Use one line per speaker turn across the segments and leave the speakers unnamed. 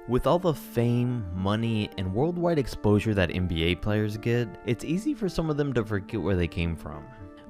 With all the fame, money, and worldwide exposure that NBA players get, it's easy for some of them to forget where they came from.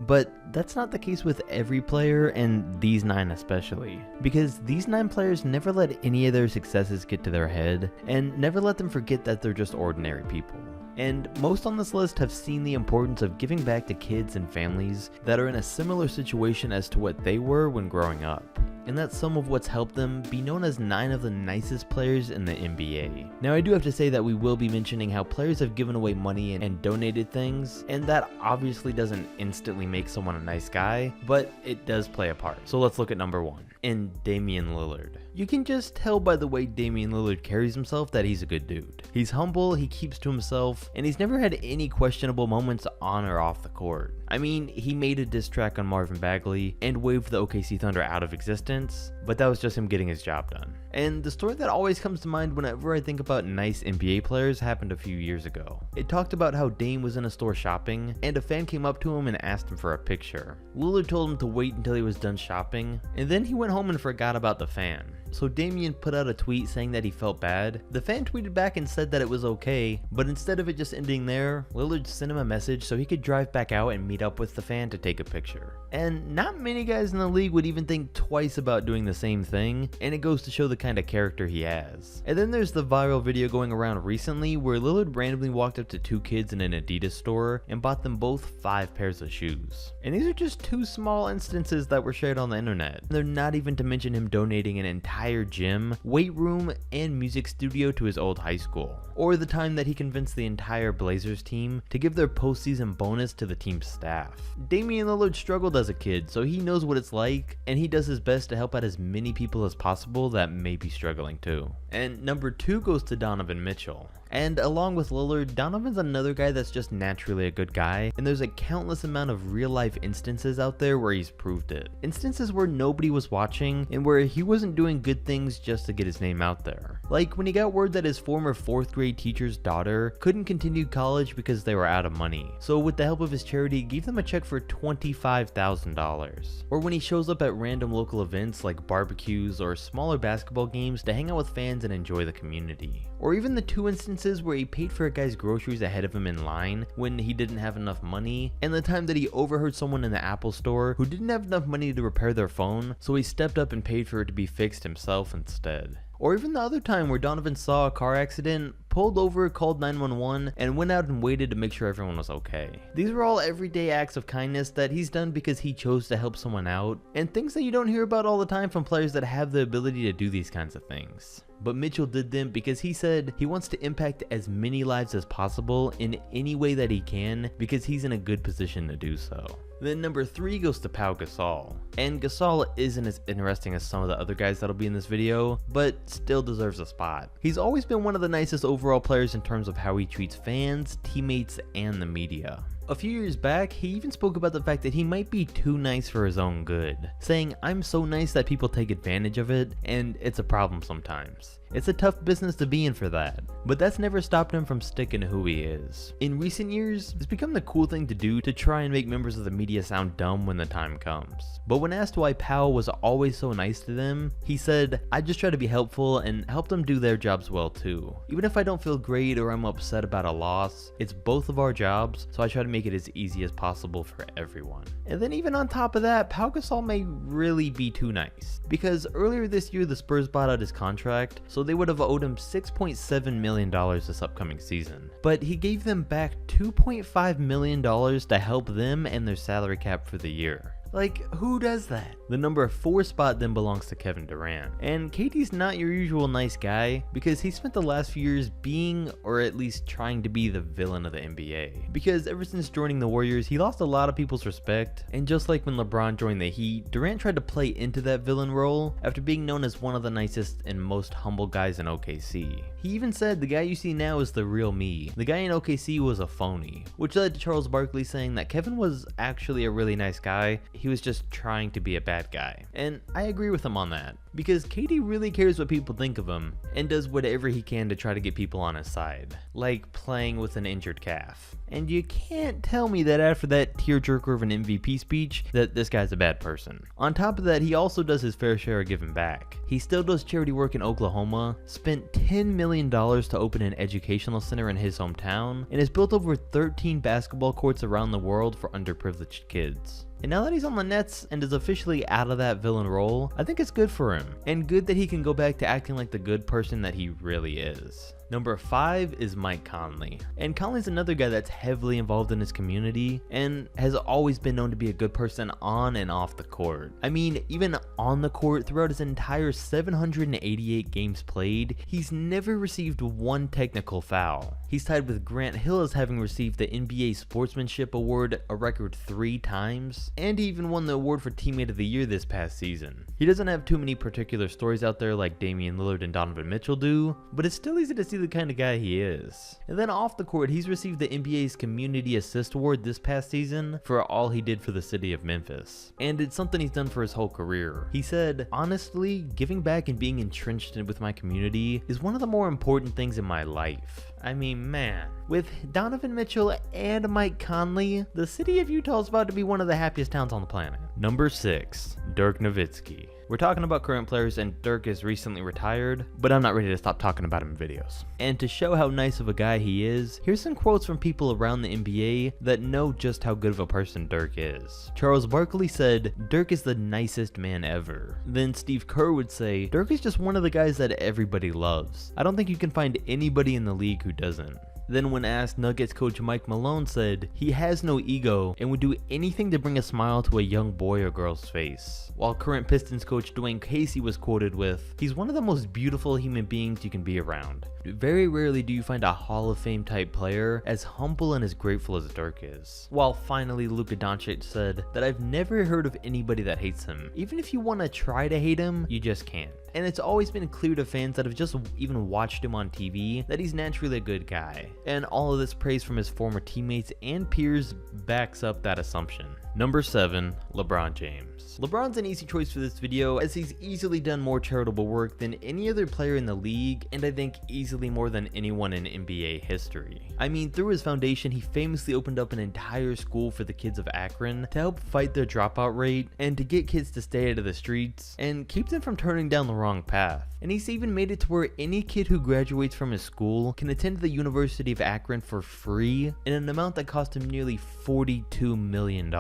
But that's not the case with every player, and these 9 especially, because these 9 players never let any of their successes get to their head, and never let them forget that they're just ordinary people. And most on this list have seen the importance of giving back to kids and families that are in a similar situation as to what they were when growing up. And that's some of what's helped them be known as 9 of the nicest players in the NBA. Now I do have to say that we will be mentioning how players have given away money and donated things, and that obviously doesn't instantly make someone a nice guy, but it does play a part. So let's look at number 1, and Damian Lillard. You can just tell by the way Damian Lillard carries himself that he's a good dude. He's humble, he keeps to himself, and he's never had any questionable moments on or off the court. I mean, he made a diss track on Marvin Bagley and waved the OKC Thunder out of existence, but that was just him getting his job done. And the story that always comes to mind whenever I think about nice NBA players happened a few years ago. It talked about how Dame was in a store shopping, and a fan came up to him and asked him for a picture. Lillard told him to wait until he was done shopping, and then he went home and forgot about the fan. So Damian put out a tweet saying that he felt bad. The fan tweeted back and said that it was okay, but instead of it just ending there, Lillard sent him a message so he could drive back out and meet up with the fan to take a picture. And not many guys in the league would even think twice about doing the same thing, and it goes to show the kind of character he has. And then there's the viral video going around recently where Lillard randomly walked up to 2 kids in an Adidas store and bought them both 5 pairs of shoes. And these are just 2 small instances that were shared on the internet. They're not even to mention him donating an entire gym, weight room, and music studio to his old high school. Or the time that he convinced the entire Blazers team to give their postseason bonus to the team's staff. Damian Lillard struggled as a kid, so he knows what it's like, and he does his best to help out as many people as possible that may be struggling too. And number 2 goes to Donovan Mitchell. And along with Lillard, Donovan's another guy that's just naturally a good guy, and there's a countless amount of real life instances out there where he's proved it. Instances where nobody was watching, and where he wasn't doing good things just to get his name out there. Like when he got word that his former 4th grade teacher's daughter couldn't continue college because they were out of money. So with the help of his charity, he gave them a check for $25,000. Or when he shows up at random local events like barbecues or smaller basketball games to hang out with fans and enjoy the community. Or even the 2 instances where he paid for a guy's groceries ahead of him in line when he didn't have enough money, and the time that he overheard someone in the Apple store who didn't have enough money to repair their phone, so he stepped up and paid for it to be fixed himself instead. Or even the other time where Donovan saw a car accident, pulled over, called 911, and went out and waited to make sure everyone was okay. These are all everyday acts of kindness that he's done because he chose to help someone out, and things that you don't hear about all the time from players that have the ability to do these kinds of things. But Mitchell did them because he said he wants to impact as many lives as possible in any way that he can because he's in a good position to do so. Then number 3 goes to Pau Gasol. And Gasol isn't as interesting as some of the other guys that'll be in this video, but still deserves a spot. He's always been one of the nicest overall players in terms of how he treats fans, teammates, and the media. A few years back, he even spoke about the fact that he might be too nice for his own good, saying, "I'm so nice that people take advantage of it, and it's a problem sometimes." It's a tough business to be in for that, but that's never stopped him from sticking to who he is. In recent years, it's become the cool thing to do to try and make members of the media sound dumb when the time comes. But when asked why Pau was always so nice to them, he said, "I just try to be helpful and help them do their jobs well too. Even if I don't feel great or I'm upset about a loss, it's both of our jobs, so I try to make it as easy as possible for everyone." And then even on top of that, Pau Gasol may really be too nice, because earlier this year the Spurs bought out his contract, so they would have owed him $6.7 million this upcoming season. But he gave them back $2.5 million to help them and their salary cap for the year. Like, who does that? The number 4 spot then belongs to Kevin Durant. And KD's not your usual nice guy because he spent the last few years being, or at least trying to be, the villain of the NBA. Because ever since joining the Warriors, he lost a lot of people's respect. And just like when LeBron joined the Heat, Durant tried to play into that villain role after being known as one of the nicest and most humble guys in OKC. He even said, "The guy you see now is the real me. The guy in OKC was a phony," which led to Charles Barkley saying that Kevin was actually a really nice guy. He was just trying to be a bad bad guy. And I agree with him on that, because KD really cares what people think of him and does whatever he can to try to get people on his side, like playing with an injured calf. And you can't tell me that after that tearjerker of an MVP speech that this guy's a bad person. On top of that, he also does his fair share of giving back. He still does charity work in Oklahoma, spent $10 million to open an educational center in his hometown, and has built over 13 basketball courts around the world for underprivileged kids. And now that he's on the Nets and is officially out of that villain role, I think it's good for him, and good that he can go back to acting like the good person that he really is. Number 5 is Mike Conley. And Conley's another guy that's heavily involved in his community and has always been known to be a good person on and off the court. I mean, even on the court, throughout his entire 788 games played, he's never received one technical foul. He's tied with Grant Hill as having received the NBA Sportsmanship Award a record 3 times, and he even won the award for Teammate of the Year this past season. He doesn't have too many particular stories out there like Damian Lillard and Donovan Mitchell do, but it's still easy to see the kind of guy he is. And then off the court, he's received the NBA's Community Assist Award this past season for all he did for the city of Memphis. And it's something he's done for his whole career. He said, "Honestly, giving back and being entrenched with my community is one of the more important things in my life." I mean, man, with Donovan Mitchell and Mike Conley, the city of Utah is about to be one of the happiest towns on the planet. Number 6, Dirk Nowitzki. We're talking about current players, and Dirk is recently retired, but I'm not ready to stop talking about him in videos. And to show how nice of a guy he is, here's some quotes from people around the NBA that know just how good of a person Dirk is. Charles Barkley said, "Dirk is the nicest man ever." Then Steve Kerr would say, "Dirk is just one of the guys that everybody loves. I don't think you can find anybody in the league who doesn't." Then when asked, Nuggets coach Mike Malone said, "He has no ego and would do anything to bring a smile to a young boy or girl's face." While current Pistons coach Dwayne Casey was quoted with, "He's one of the most beautiful human beings you can be around." Very rarely do you find a Hall of Fame type player as humble and as grateful as Dirk is. While finally Luka Doncic said that, "I've never heard of anybody that hates him. Even if you want to try to hate him, you just can't." And it's always been clear to fans that have just even watched him on TV that he's naturally a good guy. And all of this praise from his former teammates and peers backs up that assumption. Number 7, LeBron James. LeBron's an easy choice for this video, as he's easily done more charitable work than any other player in the league, and I think easily more than anyone in NBA history. I mean, through his foundation, he famously opened up an entire school for the kids of Akron to help fight their dropout rate and to get kids to stay out of the streets and keep them from turning down the wrong path. And he's even made it to where any kid who graduates from his school can attend the University of Akron for free in an amount that cost him nearly $42 million.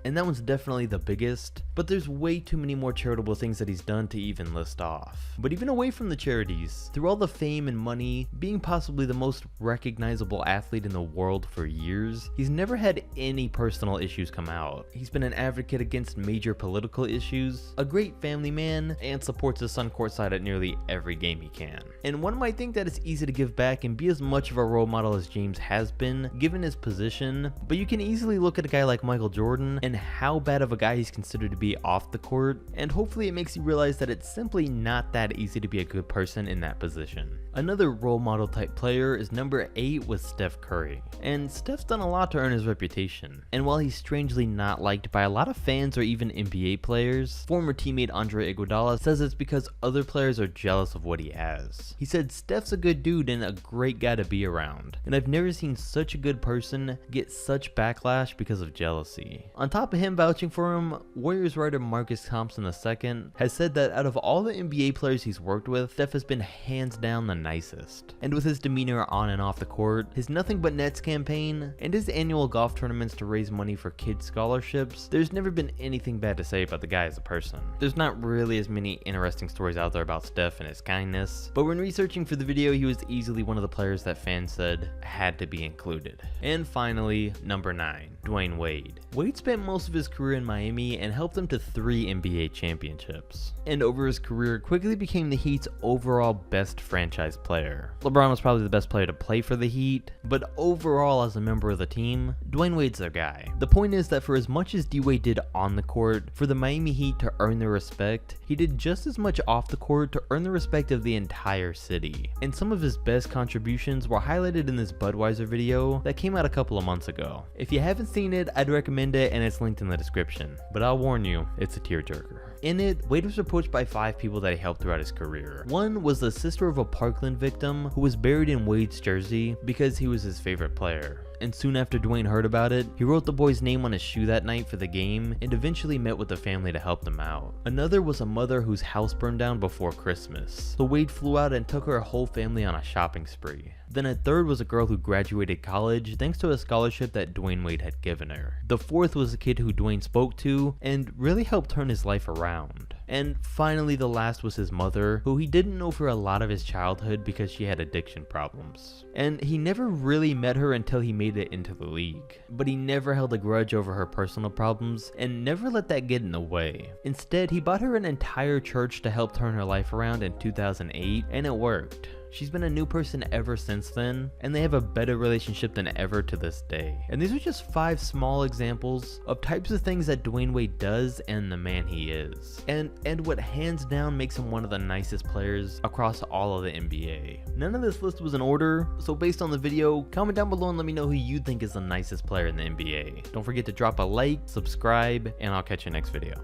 And that one's definitely the biggest, but there's way too many more charitable things that he's done to even list off. But even away from the charities, through all the fame and money, being possibly the most recognizable athlete in the world for years, he's never had any personal issues come out. He's been an advocate against major political issues, a great family man, and supports his son courtside at nearly every game he can. And one might think that it's easy to give back and be as much of a role model as James has been, given his position, but you can easily look at a guy like Michael Jordan and how bad of a guy he's considered to be off the court, and hopefully it makes you realize that it's simply not that easy to be a good person in that position. Another role model type player is number 8 with Steph Curry. And Steph's done a lot to earn his reputation. And while he's strangely not liked by a lot of fans or even NBA players, former teammate Andre Iguodala says it's because other players are jealous of what he has. He said, "Steph's a good dude and a great guy to be around, and I've never seen such a good person get such backlash because of jealousy." On top of him vouching for him, Warriors writer Marcus Thompson II has said that out of all the NBA players he's worked with, Steph has been hands down the nicest. And with his demeanor on and off the court, his Nothing But Nets campaign, and his annual golf tournaments to raise money for kids' scholarships, there's never been anything bad to say about the guy as a person. There's not really as many interesting stories out there about Steph and his kindness, but when researching for the video, he was easily one of the players that fans said had to be included. And finally, number 9, Dwayne Wade. Wade spent most of his career in Miami and helped them to 3 NBA championships. And over his career, quickly became the Heat's overall best franchise franchise player. LeBron was probably the best player to play for the Heat, but overall as a member of the team, Dwayne Wade's their guy. The point is that for as much as D-Wade did on the court for the Miami Heat to earn their respect, he did just as much off the court to earn the respect of the entire city. And some of his best contributions were highlighted in this Budweiser video that came out a couple of months ago. If you haven't seen it, I'd recommend it, and it's linked in the description. But I'll warn you, it's a tearjerker. In it, Wade was approached by 5 people that he helped throughout his career. One was the sister of a Parkland victim who was buried in Wade's jersey because he was his favorite player. And soon after Dwayne heard about it, he wrote the boy's name on his shoe that night for the game and eventually met with the family to help them out. Another was a mother whose house burned down before Christmas, so Wade flew out and took her whole family on a shopping spree. Then a third was a girl who graduated college thanks to a scholarship that Dwayne Wade had given her. The fourth was a kid who Dwayne spoke to and really helped turn his life around. And finally the last was his mother, who he didn't know for a lot of his childhood because she had addiction problems. And he never really met her until he made it into the league. But he never held a grudge over her personal problems and never let that get in the way. Instead, he bought her an entire church to help turn her life around in 2008, and it worked. She's been a new person ever since then, and they have a better relationship than ever to this day. And these are just 5 small examples of types of things that Dwayne Wade does and the man he is. And what hands down makes him one of the nicest players across all of the NBA. None of this list was in order, so based on the video, comment down below and let me know who you think is the nicest player in the NBA. Don't forget to drop a like, subscribe, and I'll catch you next video.